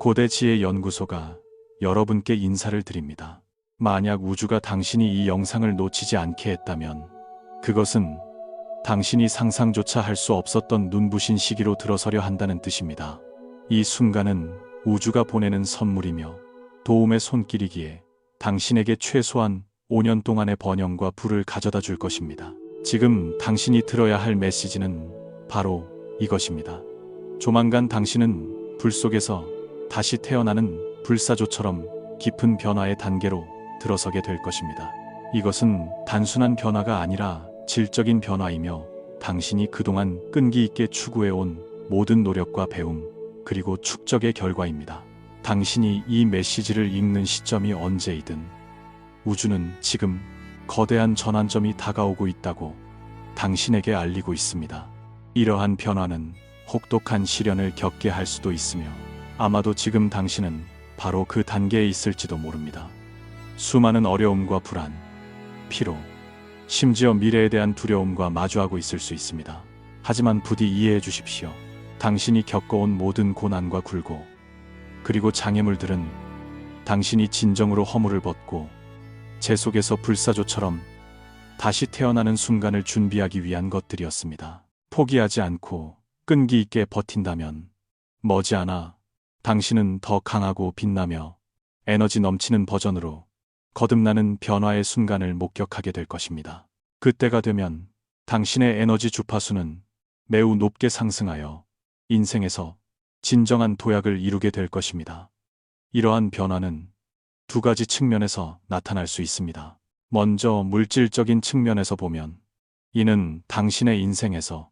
고대 지혜 연구소가 여러분께 인사를 드립니다. 만약 우주가 당신이 이 영상을 놓치지 않게 했다면 그것은 당신이 상상조차 할 수 없었던 눈부신 시기로 들어서려 한다는 뜻입니다. 이 순간은 우주가 보내는 선물이며 도움의 손길이기에 당신에게 최소한 5년 동안의 번영과 부를 가져다 줄 것입니다. 지금 당신이 들어야 할 메시지는 바로 이것입니다. 조만간 당신은 불 속에서 다시 태어나는 불사조처럼 깊은 변화의 단계로 들어서게 될 것입니다. 이것은 단순한 변화가 아니라 질적인 변화이며 당신이 그동안 끈기 있게 추구해온 모든 노력과 배움, 그리고 축적의 결과입니다. 당신이 이 메시지를 읽는 시점이 언제이든 우주는 지금 거대한 전환점이 다가오고 있다고 당신에게 알리고 있습니다. 이러한 변화는 혹독한 시련을 겪게 할 수도 있으며 아마도 지금 당신은 바로 그 단계에 있을지도 모릅니다. 수많은 어려움과 불안, 피로, 심지어 미래에 대한 두려움과 마주하고 있을 수 있습니다. 하지만 부디 이해해 주십시오. 당신이 겪어온 모든 고난과 굴고 그리고 장애물들은 당신이 진정으로 허물을 벗고 재 속에서 불사조처럼 다시 태어나는 순간을 준비하기 위한 것들이었습니다. 포기하지 않고 끈기 있게 버틴다면 머지않아 당신은 더 강하고 빛나며 에너지 넘치는 버전으로 거듭나는 변화의 순간을 목격하게 될 것입니다. 그때가 되면 당신의 에너지 주파수는 매우 높게 상승하여 인생에서 진정한 도약을 이루게 될 것입니다. 이러한 변화는 두 가지 측면에서 나타날 수 있습니다. 먼저 물질적인 측면에서 보면 이는 당신의 인생에서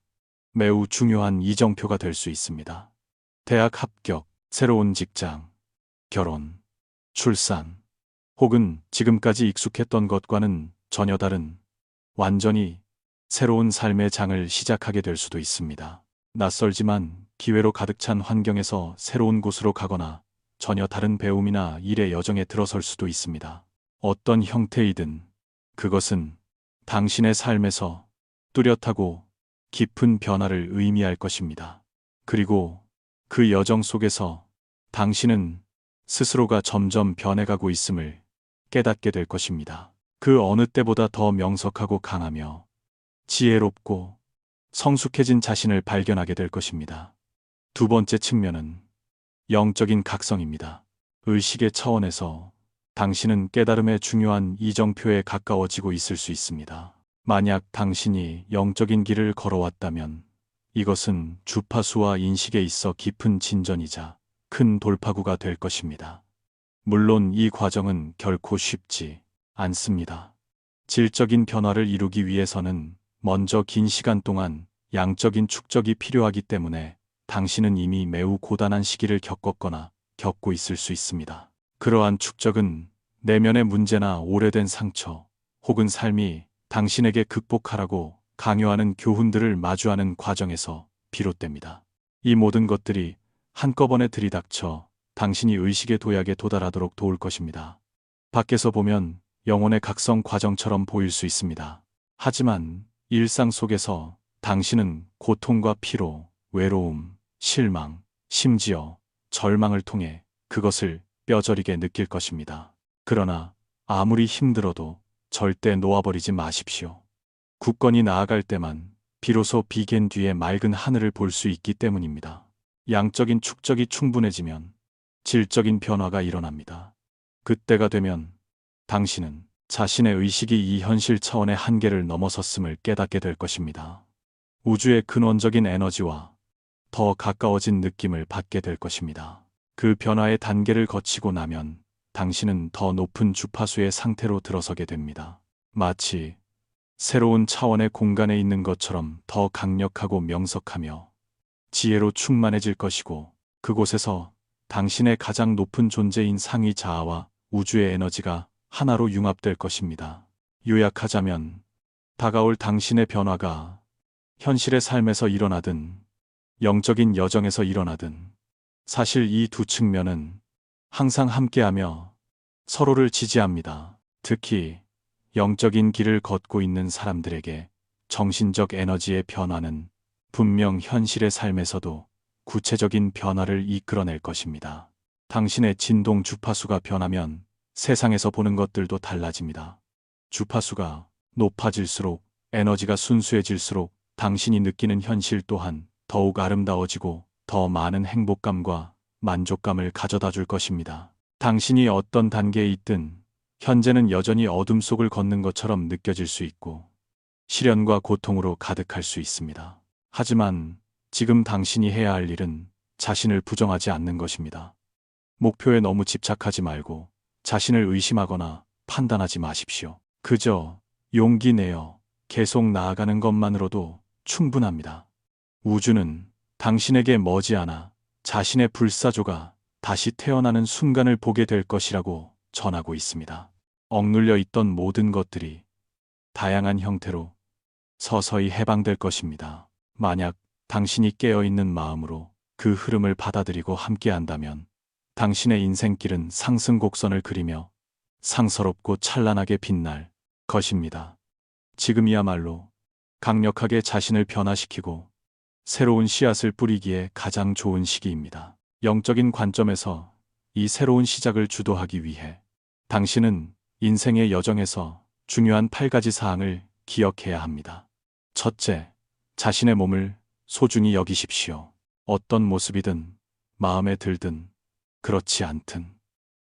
매우 중요한 이정표가 될 수 있습니다. 대학 합격, 새로운 직장, 결혼, 출산, 혹은 지금까지 익숙했던 것과는 전혀 다른 완전히 새로운 삶의 장을 시작하게 될 수도 있습니다. 낯설지만 기회로 가득 찬 환경에서 새로운 곳으로 가거나 전혀 다른 배움이나 일의 여정에 들어설 수도 있습니다. 어떤 형태이든 그것은 당신의 삶에서 뚜렷하고 깊은 변화를 의미할 것입니다. 그리고 그 여정 속에서 당신은 스스로가 점점 변해가고 있음을 깨닫게 될 것입니다. 그 어느 때보다 더 명석하고 강하며 지혜롭고 성숙해진 자신을 발견하게 될 것입니다. 두 번째 측면은 영적인 각성입니다. 의식의 차원에서 당신은 깨달음의 중요한 이정표에 가까워지고 있을 수 있습니다. 만약 당신이 영적인 길을 걸어왔다면 이것은 주파수와 인식에 있어 깊은 진전이자 큰 돌파구가 될 것입니다. 물론 이 과정은 결코 쉽지 않습니다. 질적인 변화를 이루기 위해서는 먼저 긴 시간 동안 양적인 축적이 필요하기 때문에 당신은 이미 매우 고단한 시기를 겪었거나 겪고 있을 수 있습니다. 그러한 축적은 내면의 문제나 오래된 상처 혹은 삶이 당신에게 극복하라고 강요하는 교훈들을 마주하는 과정에서 비롯됩니다. 이 모든 것들이 한꺼번에 들이닥쳐 당신이 의식의 도약에 도달하도록 도울 것입니다. 밖에서 보면 영혼의 각성 과정처럼 보일 수 있습니다. 하지만 일상 속에서 당신은 고통과 피로, 외로움, 실망, 심지어 절망을 통해 그것을 뼈저리게 느낄 것입니다. 그러나 아무리 힘들어도 절대 놓아버리지 마십시오. 굳건히 나아갈 때만 비로소 비견 뒤에 맑은 하늘을 볼 수 있기 때문입니다. 양적인 축적이 충분해지면 질적인 변화가 일어납니다. 그때가 되면 당신은 자신의 의식이 이 현실 차원의 한계를 넘어섰음을 깨닫게 될 것입니다. 우주의 근원적인 에너지와 더 가까워진 느낌을 받게 될 것입니다. 그 변화의 단계를 거치고 나면 당신은 더 높은 주파수의 상태로 들어서게 됩니다. 마치 새로운 차원의 공간에 있는 것처럼 더 강력하고 명석하며 지혜로 충만해질 것이고 그곳에서 당신의 가장 높은 존재인 상위 자아와 우주의 에너지가 하나로 융합될 것입니다. 요약하자면 다가올 당신의 변화가 현실의 삶에서 일어나든 영적인 여정에서 일어나든 사실 이 두 측면은 항상 함께하며 서로를 지지합니다. 특히 영적인 길을 걷고 있는 사람들에게 정신적 에너지의 변화는 분명 현실의 삶에서도 구체적인 변화를 이끌어낼 것입니다. 당신의 진동 주파수가 변하면 세상에서 보는 것들도 달라집니다. 주파수가 높아질수록, 에너지가 순수해질수록 당신이 느끼는 현실 또한 더욱 아름다워지고 더 많은 행복감과 만족감을 가져다 줄 것입니다. 당신이 어떤 단계에 있든 현재는 여전히 어둠 속을 걷는 것처럼 느껴질 수 있고 시련과 고통으로 가득할 수 있습니다. 하지만 지금 당신이 해야 할 일은 자신을 부정하지 않는 것입니다. 목표에 너무 집착하지 말고 자신을 의심하거나 판단하지 마십시오. 그저 용기 내어 계속 나아가는 것만으로도 충분합니다. 우주는 당신에게 머지않아 자신의 불사조가 다시 태어나는 순간을 보게 될 것이라고 전하고 있습니다. 억눌려 있던 모든 것들이 다양한 형태로 서서히 해방될 것입니다. 만약 당신이 깨어있는 마음으로 그 흐름을 받아들이고 함께한다면 당신의 인생길은 상승 곡선을 그리며 상서롭고 찬란하게 빛날 것입니다. 지금이야말로 강력하게 자신을 변화시키고 새로운 씨앗을 뿌리기에 가장 좋은 시기입니다. 영적인 관점에서 이 새로운 시작을 주도하기 위해 당신은 인생의 여정에서 중요한 8가지 사항을 기억해야 합니다. 첫째, 자신의 몸을 소중히 여기십시오. 어떤 모습이든 마음에 들든 그렇지 않든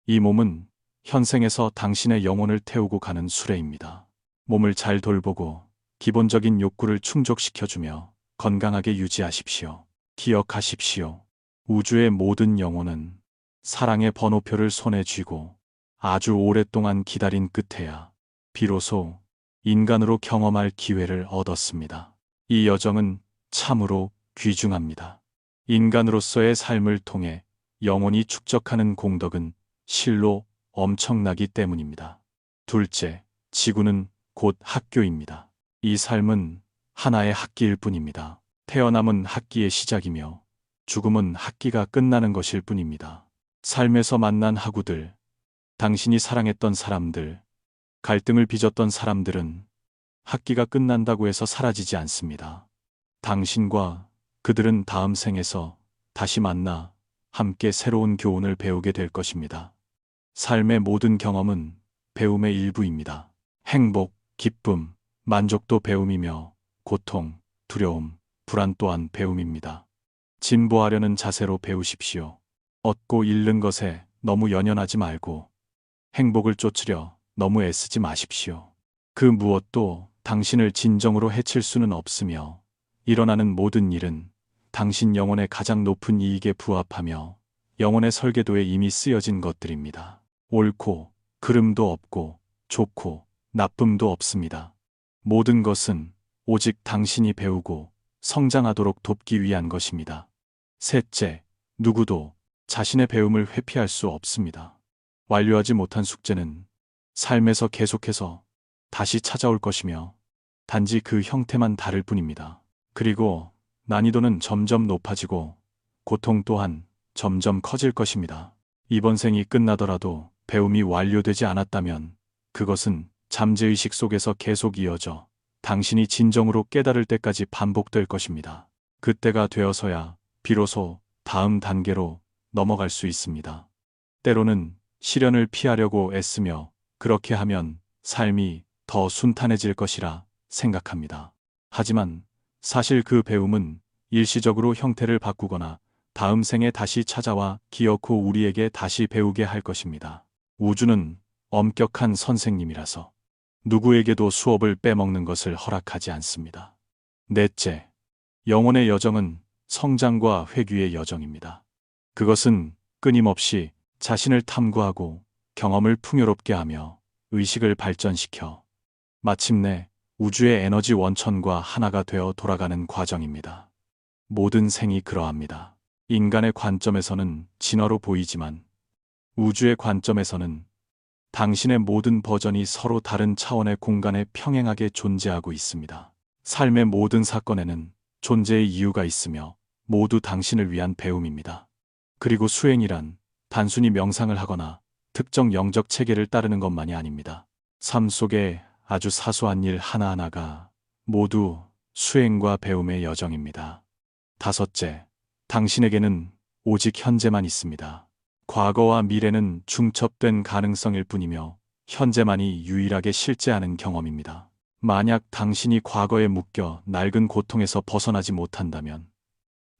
이 몸은 현생에서 당신의 영혼을 태우고 가는 수레입니다. 몸을 잘 돌보고 기본적인 욕구를 충족시켜주며 건강하게 유지하십시오. 기억하십시오. 우주의 모든 영혼은 사랑의 번호표를 손에 쥐고 아주 오랫동안 기다린 끝에야 비로소 인간으로 경험할 기회를 얻었습니다. 이 여정은 참으로 귀중합니다. 인간으로서의 삶을 통해 영혼이 축적하는 공덕은 실로 엄청나기 때문입니다. 둘째, 지구는 곧 학교입니다. 이 삶은 하나의 학기일 뿐입니다. 태어남은 학기의 시작이며 죽음은 학기가 끝나는 것일 뿐입니다. 삶에서 만난 학우들, 당신이 사랑했던 사람들, 갈등을 빚었던 사람들은 학기가 끝난다고 해서 사라지지 않습니다. 당신과 그들은 다음 생에서 다시 만나 함께 새로운 교훈을 배우게 될 것입니다. 삶의 모든 경험은 배움의 일부입니다. 행복, 기쁨, 만족도 배움이며 고통, 두려움, 불안 또한 배움입니다. 진보하려는 자세로 배우십시오. 얻고 잃는 것에 너무 연연하지 말고 행복을 쫓으려 너무 애쓰지 마십시오. 그 무엇도 당신을 진정으로 해칠 수는 없으며 일어나는 모든 일은 당신 영혼의 가장 높은 이익에 부합하며 영혼의 설계도에 이미 쓰여진 것들입니다. 옳고 그름도 없고 좋고 나쁨도 없습니다. 모든 것은 오직 당신이 배우고 성장하도록 돕기 위한 것입니다. 셋째, 누구도 자신의 배움을 회피할 수 없습니다. 완료하지 못한 숙제는 삶에서 계속해서 다시 찾아올 것이며 단지 그 형태만 다를 뿐입니다. 그리고 난이도는 점점 높아지고 고통 또한 점점 커질 것입니다. 이번 생이 끝나더라도 배움이 완료되지 않았다면 그것은 잠재의식 속에서 계속 이어져 당신이 진정으로 깨달을 때까지 반복될 것입니다. 그때가 되어서야 비로소 다음 단계로 넘어갈 수 있습니다. 때로는 시련을 피하려고 애쓰며 그렇게 하면 삶이 더 순탄해질 것이라 생각합니다. 하지만 사실 그 배움은 일시적으로 형태를 바꾸거나 다음 생에 다시 찾아와 기어코 우리에게 다시 배우게 할 것입니다. 우주는 엄격한 선생님이라서 누구에게도 수업을 빼먹는 것을 허락하지 않습니다. 넷째, 영혼의 여정은 성장과 회귀의 여정입니다. 그것은 끊임없이 자신을 탐구하고 경험을 풍요롭게 하며 의식을 발전시켜 마침내 우주의 에너지 원천과 하나가 되어 돌아가는 과정입니다. 모든 생이 그러합니다. 인간의 관점에서는 진화로 보이지만 우주의 관점에서는 당신의 모든 버전이 서로 다른 차원의 공간에 평행하게 존재하고 있습니다. 삶의 모든 사건에는 존재의 이유가 있으며 모두 당신을 위한 배움입니다. 그리고 수행이란 단순히 명상을 하거나 특정 영적 체계를 따르는 것만이 아닙니다. 삶 속의 아주 사소한 일 하나하나가 모두 수행과 배움의 여정입니다. 다섯째, 당신에게는 오직 현재만 있습니다. 과거와 미래는 중첩된 가능성일 뿐이며 현재만이 유일하게 실제하는 경험입니다. 만약 당신이 과거에 묶여 낡은 고통에서 벗어나지 못한다면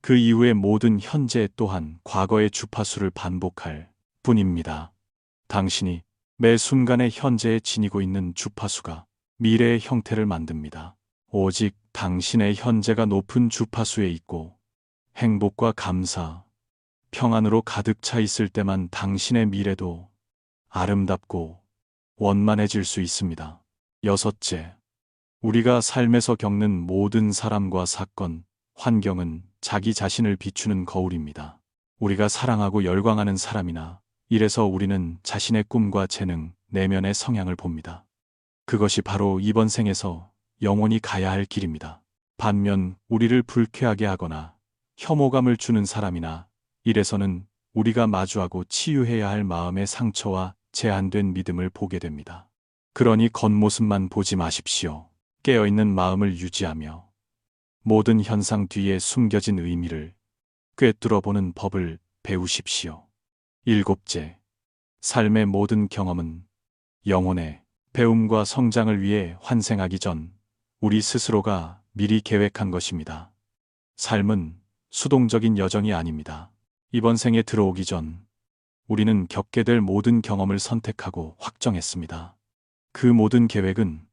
그 이후의 모든 현재 또한 과거의 주파수를 반복할 뿐입니다. 당신이 매 순간의 현재에 지니고 있는 주파수가 미래의 형태를 만듭니다. 오직 당신의 현재가 높은 주파수에 있고 행복과 감사, 평안으로 가득 차 있을 때만 당신의 미래도 아름답고 원만해질 수 있습니다. 여섯째, 우리가 삶에서 겪는 모든 사람과 사건, 환경은 자기 자신을 비추는 거울입니다. 우리가 사랑하고 열광하는 사람이나 일에서 우리는 자신의 꿈과 재능, 내면의 성향을 봅니다. 그것이 바로 이번 생에서 영원히 가야 할 길입니다. 반면 우리를 불쾌하게 하거나 혐오감을 주는 사람이나 일에서는 우리가 마주하고 치유해야 할 마음의 상처와 제한된 믿음을 보게 됩니다. 그러니 겉모습만 보지 마십시오. 깨어있는 마음을 유지하며 모든 현상 뒤에 숨겨진 의미를 꿰뚫어보는 법을 배우십시오. 일곱째, 삶의 모든 경험은 영혼의 배움과 성장을 위해 환생하기 전 우리 스스로가 미리 계획한 것입니다. 삶은 수동적인 여정이 아닙니다. 이번 생에 들어오기 전 우리는 겪게 될 모든 경험을 선택하고 확정했습니다. 그 모든 계획은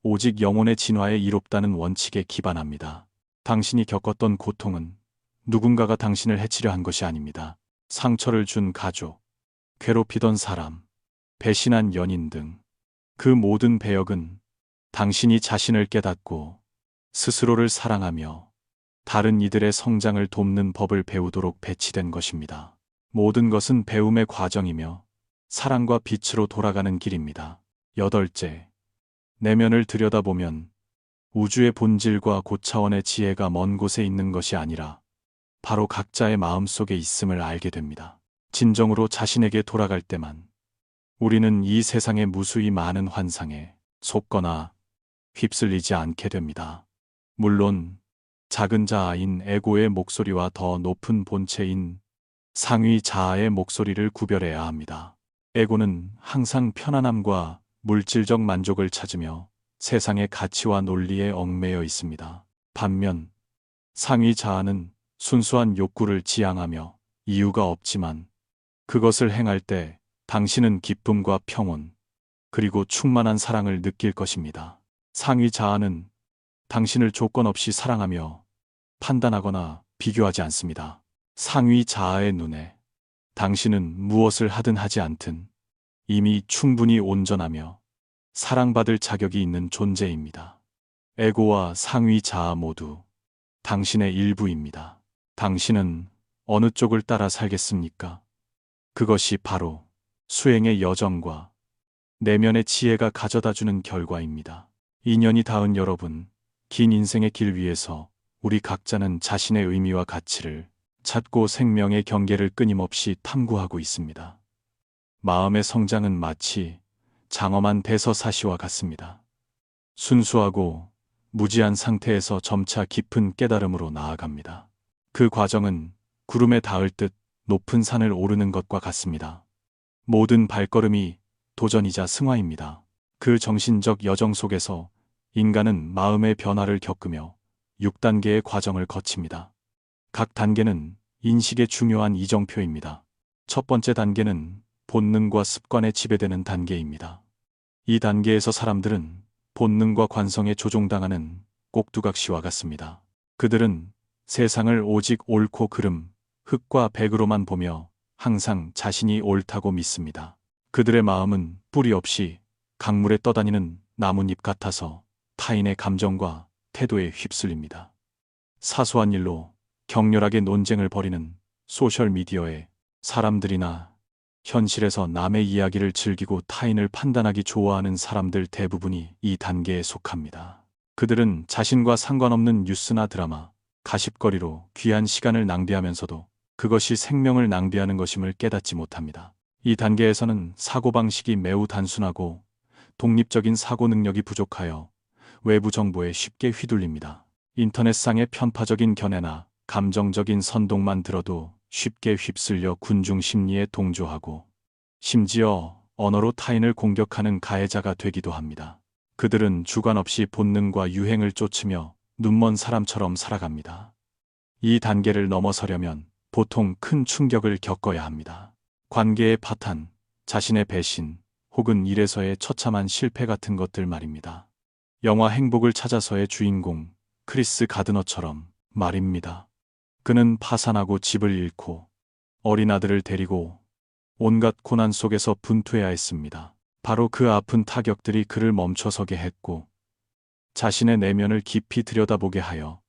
오직 영혼의 진화에 이롭다는 원칙에 기반합니다. 당신이 겪었던 고통은 누군가가 당신을 해치려 한 것이 아닙니다. 상처를 준 가족, 괴롭히던 사람, 배신한 연인 등 그 모든 배역은 당신이 자신을 깨닫고 스스로를 사랑하며 다른 이들의 성장을 돕는 법을 배우도록 배치된 것입니다. 모든 것은 배움의 과정이며 사랑과 빛으로 돌아가는 길입니다. 여덟째, 내면을 들여다보면 우주의 본질과 고차원의 지혜가 먼 곳에 있는 것이 아니라 바로 각자의 마음속에 있음을 알게 됩니다. 진정으로 자신에게 돌아갈 때만 우리는 이 세상의 무수히 많은 환상에 속거나 휩쓸리지 않게 됩니다. 물론 작은 자아인 에고의 목소리와 더 높은 본체인 상위 자아의 목소리를 구별해야 합니다. 에고는 항상 편안함과 물질적 만족을 찾으며 세상의 가치와 논리에 얽매여 있습니다. 반면 상위 자아는 순수한 욕구를 지향하며 이유가 없지만 그것을 행할 때 당신은 기쁨과 평온, 그리고 충만한 사랑을 느낄 것입니다. 상위 자아는 당신을 조건 없이 사랑하며 판단하거나 비교하지 않습니다. 상위 자아의 눈에 당신은 무엇을 하든 하지 않든 이미 충분히 온전하며 사랑받을 자격이 있는 존재입니다. 에고와 상위 자아 모두 당신의 일부입니다. 당신은 어느 쪽을 따라 살겠습니까? 그것이 바로 수행의 여정과 내면의 지혜가 가져다주는 결과입니다. 인연이 닿은 여러분, 긴 인생의 길 위에서 우리 각자는 자신의 의미와 가치를 찾고 생명의 경계를 끊임없이 탐구하고 있습니다. 마음의 성장은 마치 장엄한 대서사시와 같습니다. 순수하고 무지한 상태에서 점차 깊은 깨달음으로 나아갑니다. 그 과정은 구름에 닿을 듯 높은 산을 오르는 것과 같습니다. 모든 발걸음이 도전이자 승화입니다. 그 정신적 여정 속에서 인간은 마음의 변화를 겪으며 6단계의 과정을 거칩니다. 각 단계는 인식의 중요한 이정표입니다. 첫 번째 단계는 본능과 습관에 지배되는 단계입니다. 이 단계에서 사람들은 본능과 관성에 조종당하는 꼭두각시와 같습니다. 그들은 세상을 오직 옳고 그름, 흑과 백으로만 보며 항상 자신이 옳다고 믿습니다. 그들의 마음은 뿌리 없이 강물에 떠다니는 나뭇잎 같아서 타인의 감정과 태도에 휩쓸립니다. 사소한 일로 격렬하게 논쟁을 벌이는 소셜미디어에 사람들이나 현실에서 남의 이야기를 즐기고 타인을 판단하기 좋아하는 사람들 대부분이 이 단계에 속합니다. 그들은 자신과 상관없는 뉴스나 드라마, 가십거리로 귀한 시간을 낭비하면서도 그것이 생명을 낭비하는 것임을 깨닫지 못합니다. 이 단계에서는 사고방식이 매우 단순하고 독립적인 사고 능력이 부족하여 외부 정보에 쉽게 휘둘립니다. 인터넷상의 편파적인 견해나 감정적인 선동만 들어도 쉽게 휩쓸려 군중 심리에 동조하고 심지어 언어로 타인을 공격하는 가해자가 되기도 합니다. 그들은 주관 없이 본능과 유행을 쫓으며 눈먼 사람처럼 살아갑니다. 이 단계를 넘어서려면 보통 큰 충격을 겪어야 합니다. 관계의 파탄, 자신의 배신, 혹은 일에서의 처참한 실패 같은 것들 말입니다. 영화 행복을 찾아서의 주인공 크리스 가드너처럼 말입니다. 그는 파산하고 집을 잃고 어린 아들을 데리고 온갖 고난 속에서 분투해야 했습니다. 바로 그 아픈 타격들이 그를 멈춰서게 했고 자신의 내면을 깊이 들여다보게 하여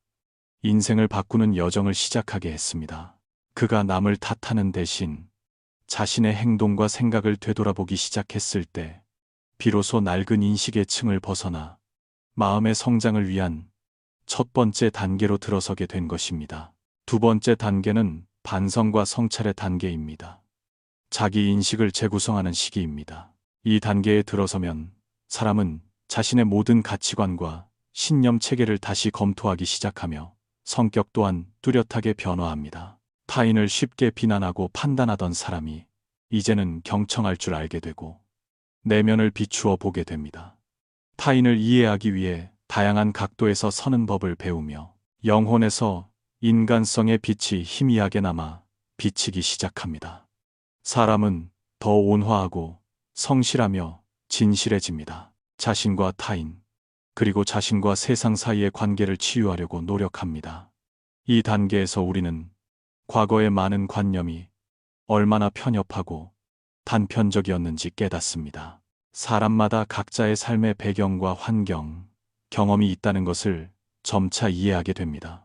인생을 바꾸는 여정을 시작하게 했습니다. 그가 남을 탓하는 대신 자신의 행동과 생각을 되돌아보기 시작했을 때 비로소 낡은 인식의 층을 벗어나 마음의 성장을 위한 첫 번째 단계로 들어서게 된 것입니다. 두 번째 단계는 반성과 성찰의 단계입니다. 자기 인식을 재구성하는 시기입니다. 이 단계에 들어서면 사람은 자신의 모든 가치관과 신념 체계를 다시 검토하기 시작하며 성격 또한 뚜렷하게 변화합니다. 타인을 쉽게 비난하고 판단하던 사람이 이제는 경청할 줄 알게 되고 내면을 비추어 보게 됩니다. 타인을 이해하기 위해 다양한 각도에서 서는 법을 배우며 영혼에서 인간성의 빛이 희미하게 남아 비치기 시작합니다. 사람은 더 온화하고 성실하며 진실해집니다. 자신과 타인, 그리고 자신과 세상 사이의 관계를 치유하려고 노력합니다. 이 단계에서 우리는 과거의 많은 관념이 얼마나 편협하고 단편적이었는지 깨닫습니다. 사람마다 각자의 삶의 배경과 환경, 경험이 있다는 것을 점차 이해하게 됩니다.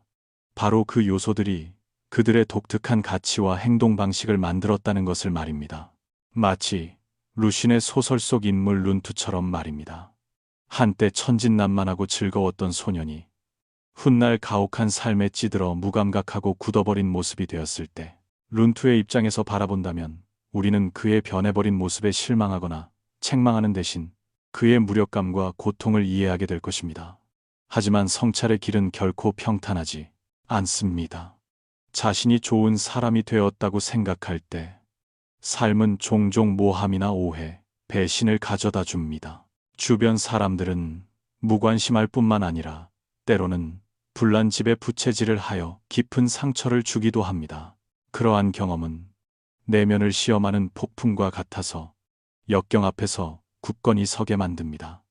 바로 그 요소들이 그들의 독특한 가치와 행동 방식을 만들었다는 것을 말입니다. 마치 루신의 소설 속 인물 룬투처럼 말입니다. 한때 천진난만하고 즐거웠던 소년이 훗날 가혹한 삶에 찌들어 무감각하고 굳어버린 모습이 되었을 때 룬투의 입장에서 바라본다면 우리는 그의 변해버린 모습에 실망하거나 책망하는 대신 그의 무력감과 고통을 이해하게 될 것입니다. 하지만 성찰의 길은 결코 평탄하지 않습니다. 자신이 좋은 사람이 되었다고 생각할 때 삶은 종종 모함이나 오해, 배신을 가져다 줍니다. 주변 사람들은 무관심할 뿐만 아니라 때로는 불난 집에 부채질을 하여 깊은 상처를 주기도 합니다. 그러한 경험은 내면을 시험하는 폭풍과 같아서 역경 앞에서 굳건히 서게 만듭니다.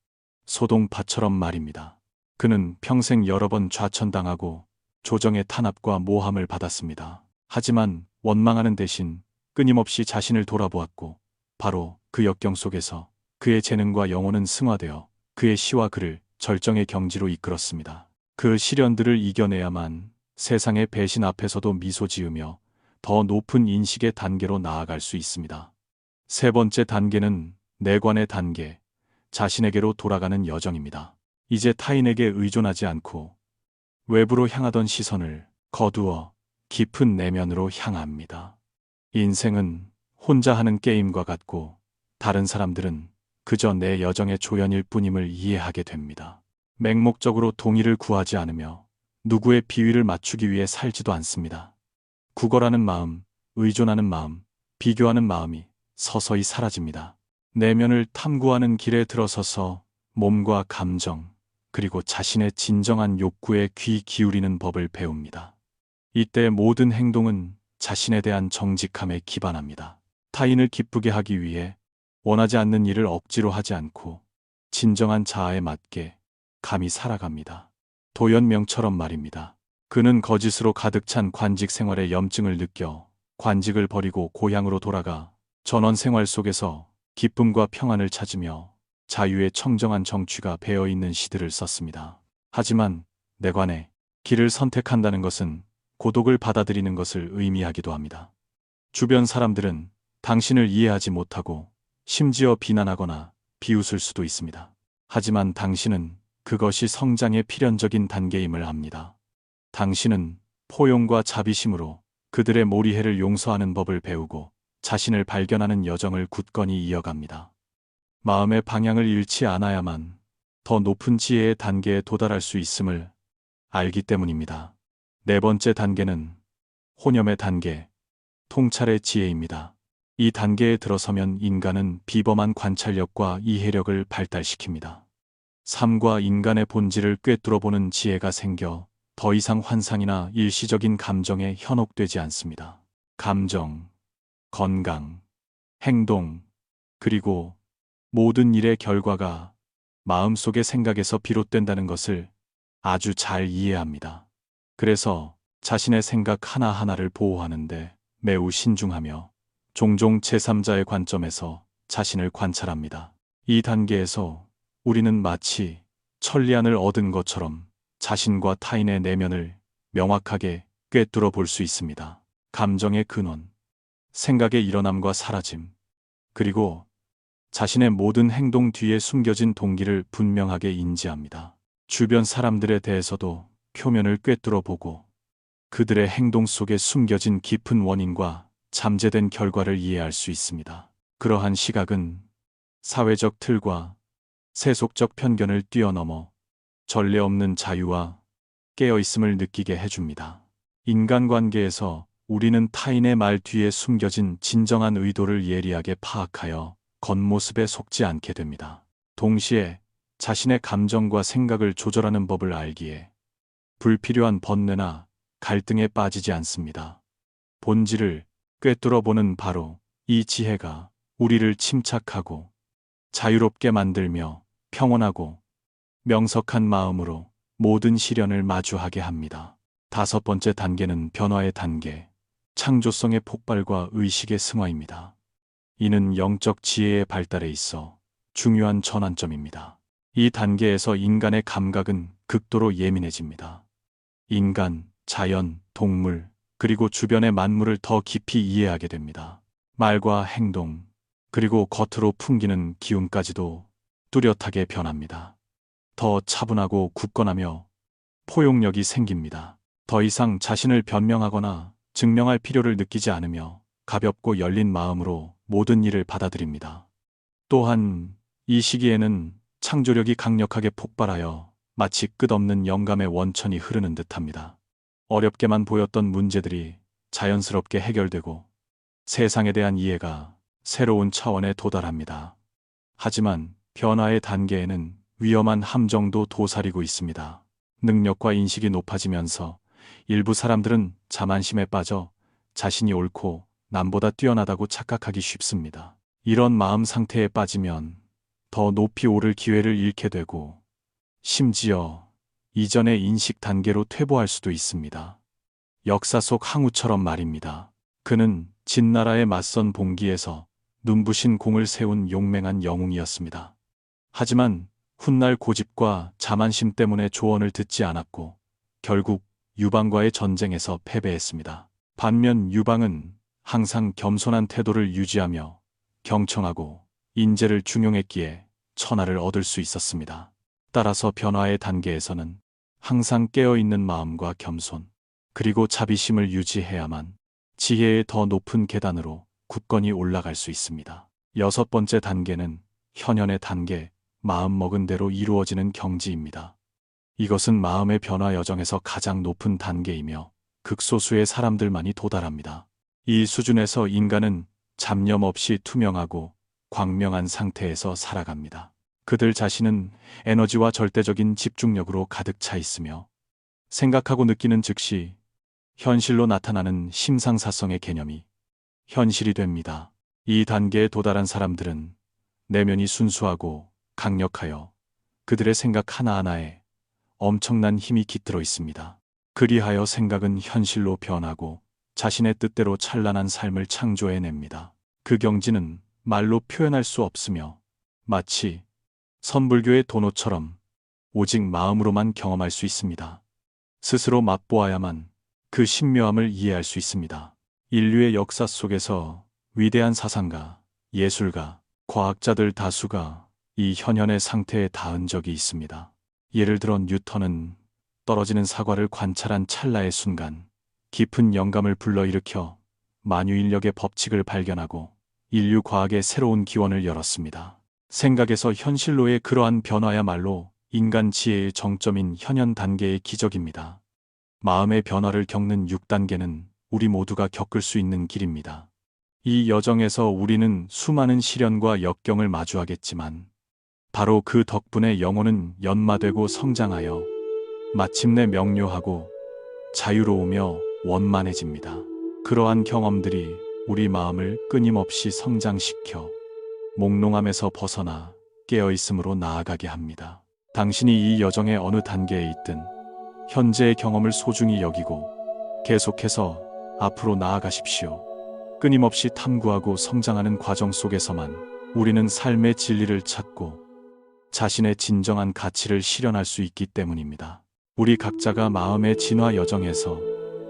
소동파처럼 말입니다. 그는 평생 여러 번 좌천당하고 조정의 탄압과 모함을 받았습니다. 하지만 원망하는 대신 끊임없이 자신을 돌아보았고 바로 그 역경 속에서 그의 재능과 영혼은 승화되어 그의 시와 글을 절정의 경지로 이끌었습니다. 그 시련들을 이겨내야만 세상의 배신 앞에서도 미소 지으며 더 높은 인식의 단계로 나아갈 수 있습니다. 세 번째 단계는 내관의 단계, 자신에게로 돌아가는 여정입니다. 이제 타인에게 의존하지 않고 외부로 향하던 시선을 거두어 깊은 내면으로 향합니다. 인생은 혼자 하는 게임과 같고 다른 사람들은 그저 내 여정의 조연일 뿐임을 이해하게 됩니다. 맹목적으로 동의를 구하지 않으며 누구의 비위를 맞추기 위해 살지도 않습니다. 구걸하는 마음, 의존하는 마음, 비교하는 마음이 서서히 사라집니다. 내면을 탐구하는 길에 들어서서 몸과 감정, 그리고 자신의 진정한 욕구에 귀 기울이는 법을 배웁니다. 이때 모든 행동은 자신에 대한 정직함에 기반합니다. 타인을 기쁘게 하기 위해 원하지 않는 일을 억지로 하지 않고 진정한 자아에 맞게 감히 살아갑니다. 도연명처럼 말입니다. 그는 거짓으로 가득 찬 관직 생활의 염증을 느껴 관직을 버리고 고향으로 돌아가 전원 생활 속에서 기쁨과 평안을 찾으며 자유의 청정한 정취가 배어있는 시들을 썼습니다. 하지만 내관의 길을 선택한다는 것은 고독을 받아들이는 것을 의미하기도 합니다. 주변 사람들은 당신을 이해하지 못하고 심지어 비난하거나 비웃을 수도 있습니다. 하지만 당신은 그것이 성장의 필연적인 단계임을 압니다. 당신은 포용과 자비심으로 그들의 몰이해를 용서하는 법을 배우고 자신을 발견하는 여정을 굳건히 이어갑니다. 마음의 방향을 잃지 않아야만 더 높은 지혜의 단계에 도달할 수 있음을 알기 때문입니다. 네 번째 단계는 혼념의 단계, 통찰의 지혜입니다. 이 단계에 들어서면 인간은 비범한 관찰력과 이해력을 발달시킵니다. 삶과 인간의 본질을 꿰뚫어보는 지혜가 생겨 더 이상 환상이나 일시적인 감정에 현혹되지 않습니다. 감정, 건강, 행동, 그리고 모든 일의 결과가 마음속의 생각에서 비롯된다는 것을 아주 잘 이해합니다. 그래서 자신의 생각 하나하나를 보호하는데 매우 신중하며 종종 제3자의 관점에서 자신을 관찰합니다. 이 단계에서 우리는 마치 천리안을 얻은 것처럼 자신과 타인의 내면을 명확하게 꿰뚫어 볼 수 있습니다. 감정의 근원, 생각의 일어남과 사라짐, 그리고 자신의 모든 행동 뒤에 숨겨진 동기를 분명하게 인지합니다. 주변 사람들에 대해서도 표면을 꿰뚫어 보고 그들의 행동 속에 숨겨진 깊은 원인과 잠재된 결과를 이해할 수 있습니다. 그러한 시각은 사회적 틀과 세속적 편견을 뛰어넘어 전례 없는 자유와 깨어있음을 느끼게 해줍니다. 인간관계에서 우리는 타인의 말 뒤에 숨겨진 진정한 의도를 예리하게 파악하여 겉모습에 속지 않게 됩니다. 동시에 자신의 감정과 생각을 조절하는 법을 알기에 불필요한 번뇌나 갈등에 빠지지 않습니다. 본질을 꿰뚫어보는 바로 이 지혜가 우리를 침착하고 자유롭게 만들며 평온하고 명석한 마음으로 모든 시련을 마주하게 합니다. 5번째 단계는 변화의 단계, 창조성의 폭발과 의식의 승화입니다. 이는 영적 지혜의 발달에 있어 중요한 전환점입니다. 이 단계에서 인간의 감각은 극도로 예민해집니다. 인간, 자연, 동물, 그리고 주변의 만물을 더 깊이 이해하게 됩니다. 말과 행동, 그리고 겉으로 풍기는 기운까지도 뚜렷하게 변합니다. 더 차분하고 굳건하며 포용력이 생깁니다. 더 이상 자신을 변명하거나 증명할 필요를 느끼지 않으며 가볍고 열린 마음으로 모든 일을 받아들입니다. 또한 이 시기에는 창조력이 강력하게 폭발하여 마치 끝없는 영감의 원천이 흐르는 듯합니다. 어렵게만 보였던 문제들이 자연스럽게 해결되고 세상에 대한 이해가 새로운 차원에 도달합니다. 하지만 변화의 단계에는 위험한 함정도 도사리고 있습니다. 능력과 인식이 높아지면서 일부 사람들은 자만심에 빠져 자신이 옳고 남보다 뛰어나다고 착각하기 쉽습니다. 이런 마음 상태에 빠지면 더 높이 오를 기회를 잃게 되고 심지어 이전의 인식 단계로 퇴보할 수도 있습니다. 역사 속 항우처럼 말입니다. 그는 진나라의 맞선 봉기에서 눈부신 공을 세운 용맹한 영웅이었습니다. 하지만 훗날 고집과 자만심 때문에 조언을 듣지 않았고 결국 유방과의 전쟁에서 패배했습니다. 반면 유방은 항상 겸손한 태도를 유지하며 경청하고 인재를 중용했기에 천하를 얻을 수 있었습니다. 따라서 변화의 단계에서는 항상 깨어있는 마음과 겸손, 그리고 자비심을 유지해야만 지혜의 더 높은 계단으로 굳건히 올라갈 수 있습니다. 6번째 단계는 현현의 단계, 마음먹은 대로 이루어지는 경지입니다. 이것은 마음의 변화 여정에서 가장 높은 단계이며 극소수의 사람들만이 도달합니다. 이 수준에서 인간은 잡념 없이 투명하고 광명한 상태에서 살아갑니다. 그들 자신은 에너지와 절대적인 집중력으로 가득 차 있으며 생각하고 느끼는 즉시 현실로 나타나는 심상사성의 개념이 현실이 됩니다. 이 단계에 도달한 사람들은 내면이 순수하고 강력하여 그들의 생각 하나하나에 엄청난 힘이 깃들어 있습니다. 그리하여 생각은 현실로 변하고 자신의 뜻대로 찬란한 삶을 창조해냅니다. 그 경지는 말로 표현할 수 없으며 마치 선불교의 도노처럼 오직 마음으로만 경험할 수 있습니다. 스스로 맛보아야만 그 신묘함을 이해할 수 있습니다. 인류의 역사 속에서 위대한 사상가, 예술가, 과학자들 다수가 이 현현의 상태에 닿은 적이 있습니다. 예를 들어 뉴턴은 떨어지는 사과를 관찰한 찰나의 순간 깊은 영감을 불러일으켜 만유인력의 법칙을 발견하고 인류 과학의 새로운 기원을 열었습니다. 생각에서 현실로의 그러한 변화야말로 인간 지혜의 정점인 현현 단계의 기적입니다. 마음의 변화를 겪는 6단계는 우리 모두가 겪을 수 있는 길입니다. 이 여정에서 우리는 수많은 시련과 역경을 마주하겠지만 바로 그 덕분에 영혼은 연마되고 성장하여 마침내 명료하고 자유로우며 원만해집니다. 그러한 경험들이 우리 마음을 끊임없이 성장시켜 몽롱함에서 벗어나 깨어있음으로 나아가게 합니다. 당신이 이 여정의 어느 단계에 있든 현재의 경험을 소중히 여기고 계속해서 앞으로 나아가십시오. 끊임없이 탐구하고 성장하는 과정 속에서만 우리는 삶의 진리를 찾고 자신의 진정한 가치를 실현할 수 있기 때문입니다. 우리 각자가 마음의 진화 여정에서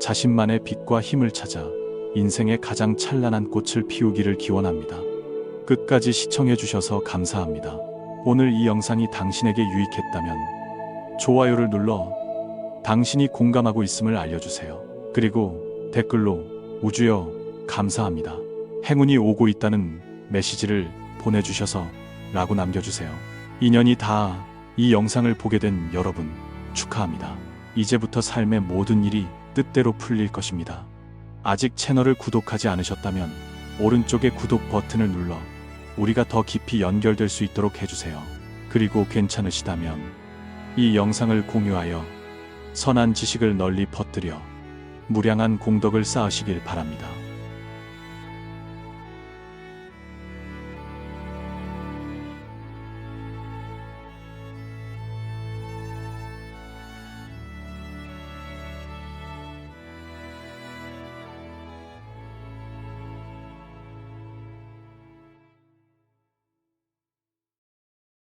자신만의 빛과 힘을 찾아 인생의 가장 찬란한 꽃을 피우기를 기원합니다. 끝까지 시청해 주셔서 감사합니다. 오늘 이 영상이 당신에게 유익했다면 좋아요를 눌러 당신이 공감하고 있음을 알려주세요. 그리고 댓글로 우주여 감사합니다. 행운이 오고 있다는 메시지를 보내주셔서 라고 남겨주세요. 인연이 다 이 영상을 보게 된 여러분 축하합니다. 이제부터 삶의 모든 일이 뜻대로 풀릴 것입니다. 아직 채널을 구독하지 않으셨다면 오른쪽의 구독 버튼을 눌러 우리가 더 깊이 연결될 수 있도록 해주세요. 그리고 괜찮으시다면 이 영상을 공유하여 선한 지식을 널리 퍼뜨려 무량한 공덕을 쌓으시길 바랍니다.